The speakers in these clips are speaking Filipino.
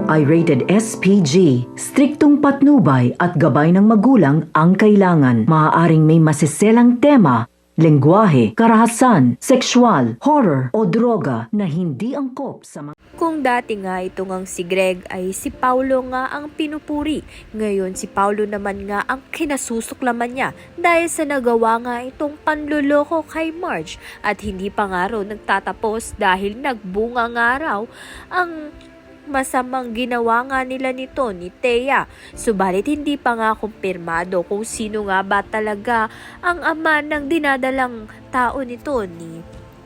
ito ay rated SPG. Striktong patnubay at gabay ng magulang ang kailangan. Maaaring may masiselang tema, lengguwahe, karahasan, sexual, horror o droga na hindi angkop sa mga... Kung dati nga ito ngang si Greg ay si Paulo nga ang pinupuri, ngayon si Paulo naman nga ang kinasusuklaman niya dahil sa nagawa nga itong panluloko kay Marge at hindi pa nga raw nagtatapos dahil nagbunga nga raw ang masamang ginawa nga nila nito ni Thea. Subalit hindi pa nga kumpirmado kung sino nga ba talaga ang ama ng dinadalang tao nito ni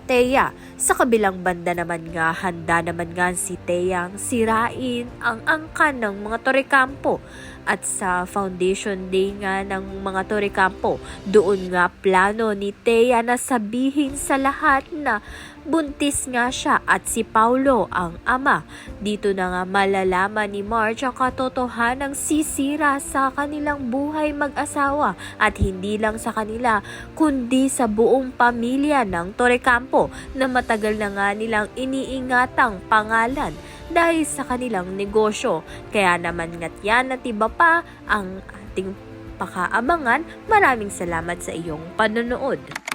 Thea. Sa kabilang banda naman nga, handa naman nga si Thea ang sirain ang angkan ng mga Torrecampo. At sa foundation day nga ng mga Torrecampo, doon nga plano ni Thea na sabihin sa lahat na buntis nga siya at si Paulo ang ama. Dito na nga malalaman ni Marge ang katotohanang sisira sa kanilang buhay mag-asawa at hindi lang sa kanila kundi sa buong pamilya ng Torrecampo na matagal na nga nilang iniingatang pangalan dahil sa kanilang negosyo. Kaya naman nga't yan at iba pa ang ating pakaabangan. Maraming salamat sa iyong panonood.